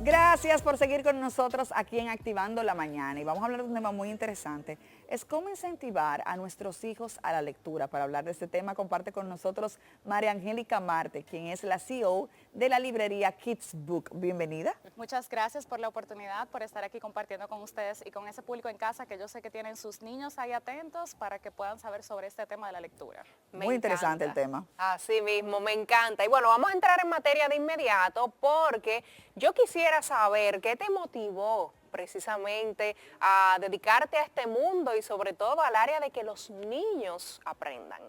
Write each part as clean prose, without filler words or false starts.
Gracias por seguir con nosotros aquí en Activando la Mañana y vamos a hablar de un tema muy interesante. Es cómo incentivar a nuestros hijos a la lectura. Para hablar de este tema comparte con nosotros María Angélica Marte, quien es la CEO de la librería Kids Book. Bienvenida. Muchas gracias por la oportunidad, por estar aquí compartiendo con ustedes y con ese público en casa que yo sé que tienen sus niños ahí atentos para que puedan saber sobre este tema de la lectura. Muy interesante el tema. Así mismo, me encanta. Y bueno, vamos a entrar en materia de inmediato porque yo quisiera saber qué te motivó precisamente a dedicarte a este mundo y sobre todo al área de que los niños aprendan.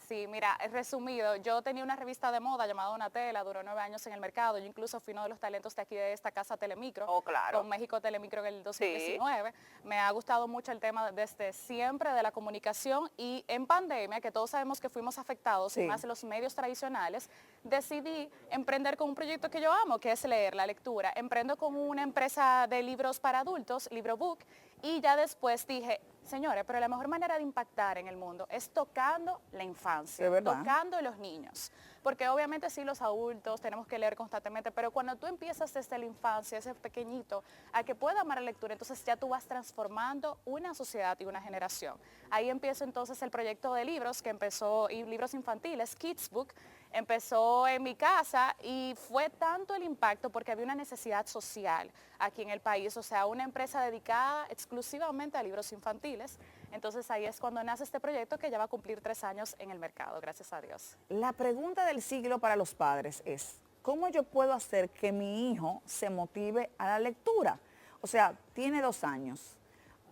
Sí, mira, resumido, yo tenía una revista de moda llamada Donatella, duró 9 años en el mercado, yo incluso fui uno de los talentos de aquí de esta casa Telemicro, Claro. con México Telemicro en el 2019. Sí. Me ha gustado mucho el tema desde siempre de la comunicación y en pandemia, que todos sabemos que fuimos afectados, y más los medios tradicionales, decidí emprender con un proyecto que yo amo, que es leer, la lectura. Emprendo con una empresa de libros para adultos, Librobook, y ya después dije, señores, pero la mejor manera de impactar en el mundo es tocando la infancia, tocando los niños. Porque obviamente sí, los adultos tenemos que leer constantemente, pero cuando tú empiezas desde la infancia, ese pequeñito, a que pueda amar la lectura, entonces ya tú vas transformando una sociedad y una generación. Ahí empieza entonces el proyecto de libros que empezó, y libros infantiles, Kids Book, empezó en mi casa y fue tanto el impacto porque había una necesidad social aquí en el país, o sea, una empresa dedicada exclusivamente a libros infantiles. Entonces ahí es cuando nace este proyecto que ya va a cumplir 3 años en el mercado, gracias a Dios. La pregunta del siglo para los padres es, ¿cómo yo puedo hacer que mi hijo se motive a la lectura? O sea, tiene 2 años.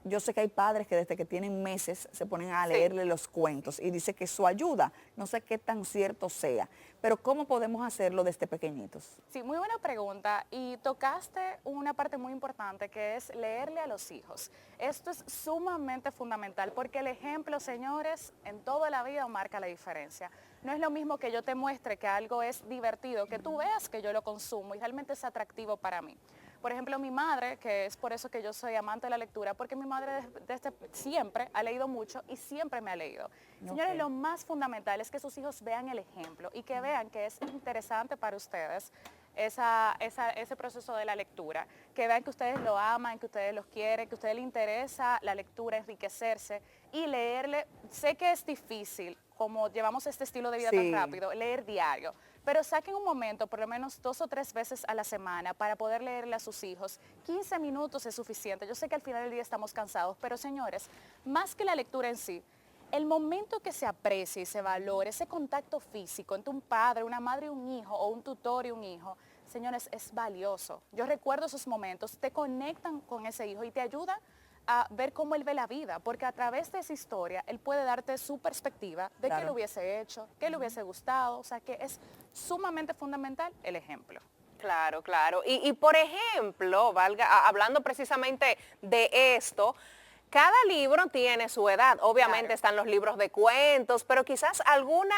Yo sé que hay padres que desde que tienen meses se ponen a leerle los cuentos y dice que eso ayuda. No sé qué tan cierto sea, pero ¿cómo podemos hacerlo desde pequeñitos? Sí, muy buena pregunta y tocaste una parte muy importante que es leerle a los hijos. Esto es sumamente fundamental porque el ejemplo, señores, en toda la vida marca la diferencia. No es lo mismo que yo te muestre que algo es divertido, que tú veas que yo lo consumo y realmente es atractivo para mí. Por ejemplo, mi madre, que es por eso que yo soy amante de la lectura, porque mi madre desde siempre ha leído mucho y siempre me ha leído. Señores, lo más fundamental es que sus hijos vean el ejemplo y que vean que es interesante para ustedes ese proceso de la lectura, que vean que ustedes lo aman, que ustedes los quieren, que a ustedes les interesa la lectura, enriquecerse y leerle. Sé que es difícil, como llevamos este estilo de vida tan rápido, leer diario, pero saquen un momento, por lo menos 2 o 3 veces a la semana para poder leerle a sus hijos. 15 minutos es suficiente. Yo sé que al final del día estamos cansados, pero señores, más que la lectura en sí, el momento que se aprecie y se valore ese contacto físico entre un padre, una madre y un hijo, o un tutor y un hijo, señores, es valioso. Yo recuerdo esos momentos, te conectan con ese hijo y te ayudan a ver cómo él ve la vida, porque a través de esa historia él puede darte su perspectiva de qué le hubiese hecho, qué le hubiese gustado, o sea que es sumamente fundamental el ejemplo. Claro, claro. Y por ejemplo, hablando precisamente de esto, cada libro tiene su edad. Obviamente están los libros de cuentos, pero quizás algún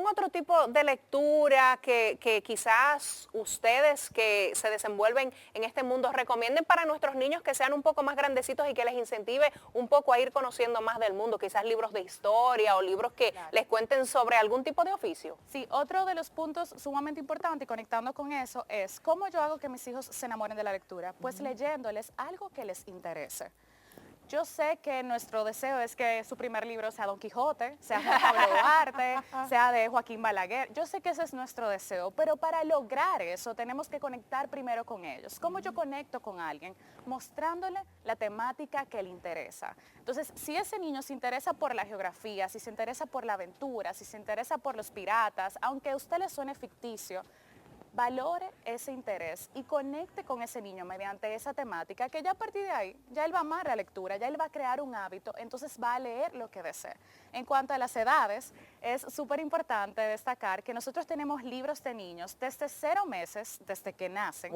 otro tipo de lectura que quizás ustedes que se desenvuelven en este mundo recomienden para nuestros niños que sean un poco más grandecitos y que les incentive un poco a ir conociendo más del mundo, quizás libros de historia o libros que les cuenten sobre algún tipo de oficio. Sí, otro de los puntos sumamente importantes y conectando con eso es cómo yo hago que mis hijos se enamoren de la lectura, pues leyéndoles algo que les interese. Yo sé que nuestro deseo es que su primer libro sea Don Quijote, sea Juan Pablo Duarte, sea de Joaquín Balaguer. Yo sé que ese es nuestro deseo, pero para lograr eso tenemos que conectar primero con ellos. ¿Cómo yo conecto con alguien? Mostrándole la temática que le interesa. Entonces, si ese niño se interesa por la geografía, si se interesa por la aventura, si se interesa por los piratas, aunque a usted le suene ficticio, valore ese interés y conecte con ese niño mediante esa temática, que ya a partir de ahí, ya él va a amar la lectura, ya él va a crear un hábito, entonces va a leer lo que desee. En cuanto a las edades, es súper importante destacar que nosotros tenemos libros de niños desde 0 meses, desde que nacen,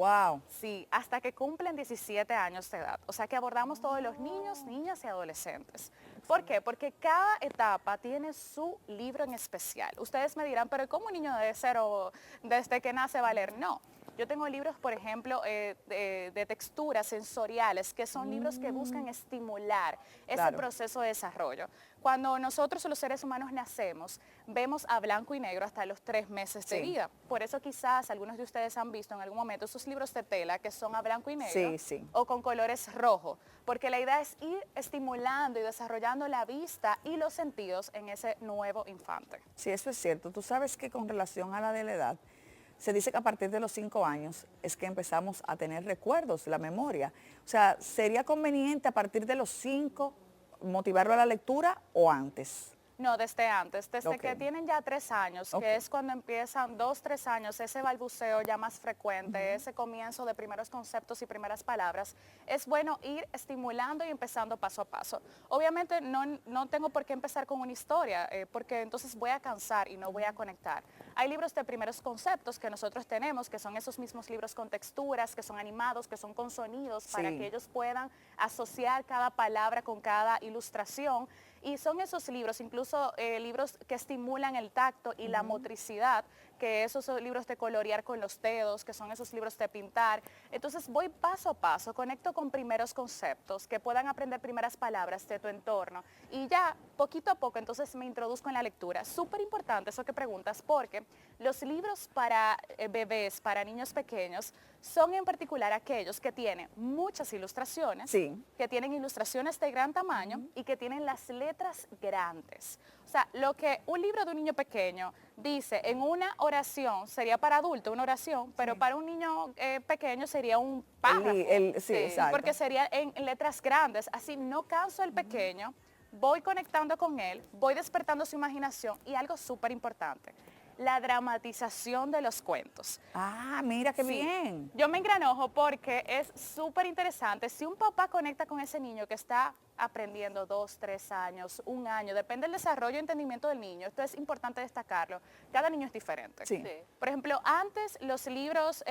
sí, hasta que cumplen 17 años de edad. O sea que abordamos todos los niños, niñas y adolescentes. ¿Por qué? Porque cada etapa tiene su libro en especial. Ustedes me dirán, pero ¿cómo un niño de 0, desde que nace va a leer? No. Yo tengo libros, por ejemplo, de texturas sensoriales, que son libros que buscan estimular ese Claro. proceso de desarrollo. Cuando nosotros los seres humanos nacemos, vemos a blanco y negro hasta los 3 meses de Sí. vida. Por eso quizás algunos de ustedes han visto en algún momento esos libros de tela que son a blanco y negro Sí, sí. o con colores rojos, porque la idea es ir estimulando y desarrollando la vista y los sentidos en ese nuevo infante. Sí, eso es cierto. Tú sabes que con relación a la edad, se dice que a partir de los 5 años es que empezamos a tener recuerdos, la memoria. O sea, ¿sería conveniente a partir de los 5 motivarlo a la lectura o antes? No, desde antes, desde Ok. que tienen ya 3 años, Ok. que es cuando empiezan 2, 3 años, ese balbuceo ya más frecuente, ese comienzo de primeros conceptos y primeras palabras, es bueno ir estimulando y empezando paso a paso. Obviamente no tengo por qué empezar con una historia, porque entonces voy a cansar y no voy a conectar. Hay libros de primeros conceptos que nosotros tenemos, que son esos mismos libros con texturas, que son animados, que son con sonidos, para Sí. que ellos puedan asociar cada palabra con cada ilustración. Y son esos libros, incluso libros que estimulan el tacto y la motricidad, que esos son libros de colorear con los dedos, que son esos libros de pintar. Entonces voy paso a paso, conecto con primeros conceptos, que puedan aprender primeras palabras de tu entorno. Y ya, poquito a poco, entonces me introduzco en la lectura. Súper importante eso que preguntas, porque los libros para bebés, para niños pequeños, son en particular aquellos que tienen muchas ilustraciones, Sí. que tienen ilustraciones de gran tamaño y que tienen las letras grandes. O sea, lo que un libro de un niño pequeño dice en una oración sería para adulto una oración, pero para un niño pequeño sería un párrafo. Sí, exacto. Porque sería en letras grandes. Así no canso al pequeño, voy conectando con él, voy despertando su imaginación y algo súper importante, la dramatización de los cuentos. Ah, mira qué Sí. bien. Yo me engranojo porque es súper interesante. Si un papá conecta con ese niño que está aprendiendo 2, 3 años, 1 año, depende del desarrollo y entendimiento del niño. Esto es importante destacarlo. Cada niño es diferente. Sí. Sí. Por ejemplo, antes los libros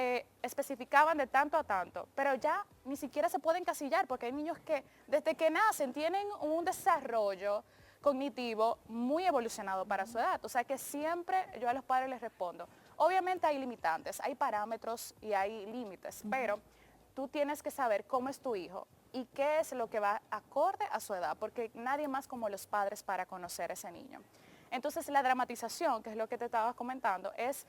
especificaban de tanto a tanto, pero ya ni siquiera se pueden encasillar porque hay niños que desde que nacen tienen un desarrollo cognitivo muy evolucionado para su edad. O sea que siempre yo a los padres les respondo, obviamente hay limitantes, hay parámetros y hay límites, pero tú tienes que saber cómo es tu hijo y qué es lo que va acorde a su edad, porque nadie más como los padres para conocer a ese niño. Entonces la dramatización, que es lo que te estaba comentando, es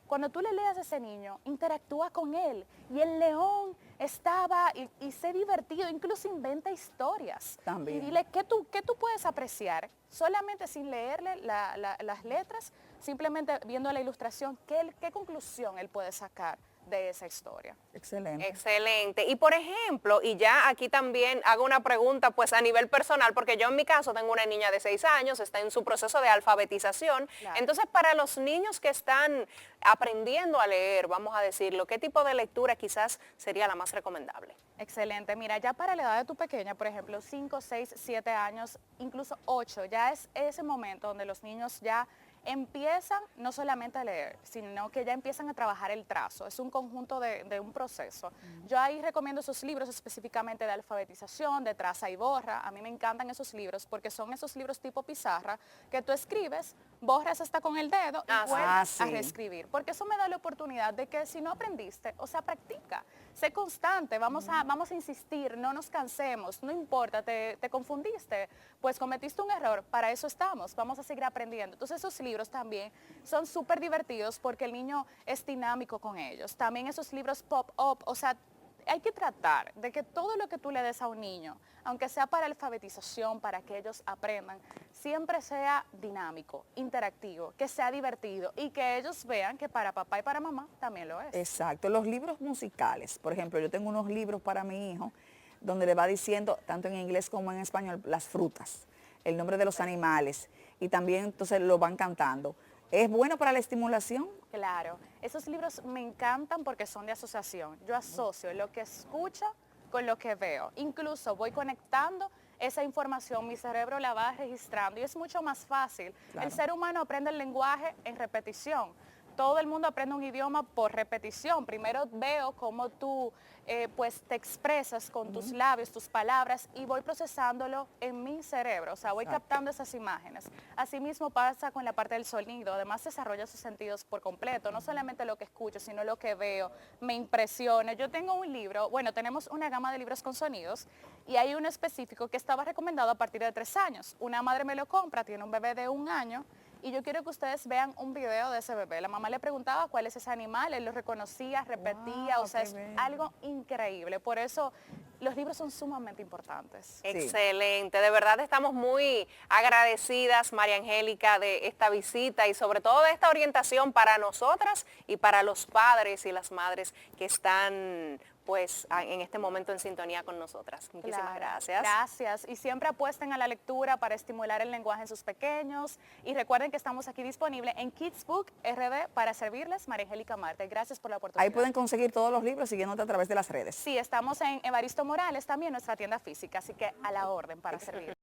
cuando tú le leas a ese niño, interactúa con él. Y el león estaba y sé divertido, incluso inventa historias. También. Y dile, ¿qué tú puedes apreciar? Solamente sin leerle las letras, simplemente viendo la ilustración, ¿qué conclusión él puede sacar de esa historia? Excelente. Excelente. Y por ejemplo, y ya aquí también hago una pregunta pues a nivel personal, porque yo en mi caso tengo una niña de 6 años, está en su proceso de alfabetización. Claro. Entonces, para los niños que están aprendiendo a leer, vamos a decirlo, ¿qué tipo de lectura quizás sería la más recomendable? Excelente. Mira, ya para la edad de tu pequeña, por ejemplo, 5, 6, 7 años, incluso 8, ya es ese momento donde los niños ya empiezan no solamente a leer, sino que ya empiezan a trabajar el trazo. Es un conjunto de un proceso. Yo ahí recomiendo esos libros específicamente de alfabetización, de traza y borra. A mí me encantan esos libros porque son esos libros tipo pizarra que tú escribes, borras hasta con el dedo y vuelves sí. a reescribir. Porque eso me da la oportunidad de que si no aprendiste, o sea, practica. Sé constante, vamos a insistir, no nos cansemos, no importa, te confundiste, pues cometiste un error, para eso estamos, vamos a seguir aprendiendo. Entonces esos libros también son súper divertidos porque el niño es dinámico con ellos. También esos libros pop-up, o sea, hay que tratar de que todo lo que tú le des a un niño, aunque sea para alfabetización, para que ellos aprendan, siempre sea dinámico, interactivo, que sea divertido y que ellos vean que para papá y para mamá también lo es. Exacto. Los libros musicales, por ejemplo, yo tengo unos libros para mi hijo donde le va diciendo, tanto en inglés como en español, las frutas, el nombre de los animales, y también entonces lo van cantando. ¿Es bueno para la estimulación? Claro, esos libros me encantan porque son de asociación. Yo asocio lo que escucho con lo que veo. Incluso voy conectando esa información, mi cerebro la va registrando y es mucho más fácil. Claro. El ser humano aprende el lenguaje en repetición. todo el mundo aprende un idioma por repetición. Primero veo cómo tú pues te expresas con tus labios, tus palabras, y voy procesándolo en mi cerebro, o sea, voy captando esas imágenes. Asimismo pasa con la parte del sonido, además desarrolla sus sentidos por completo, no solamente lo que escucho, sino lo que veo, me impresiona. Yo tengo un libro, bueno, tenemos una gama de libros con sonidos, y hay uno específico que estaba recomendado a partir de 3 años. Una madre me lo compra, tiene un bebé de 1 año, y yo quiero que ustedes vean un video de ese bebé. La mamá le preguntaba cuál es ese animal, él lo reconocía, repetía, Wow, o sea, qué es bello. algo increíble. Por eso los libros son sumamente importantes. Excelente, de verdad estamos muy agradecidas, María Angélica, de esta visita y sobre todo de esta orientación para nosotras y para los padres y las madres que están pues en este momento en sintonía con nosotras. Muchísimas Claro, gracias. Gracias. Y siempre apuesten a la lectura para estimular el lenguaje en sus pequeños. Y recuerden que estamos aquí disponibles en Kids Book RD para servirles, María Angélica Marte. Gracias por la oportunidad. Ahí pueden conseguir todos los libros siguiéndote a través de las redes. Sí, estamos en Evaristo Morales también, nuestra tienda física, así que a la orden para servir.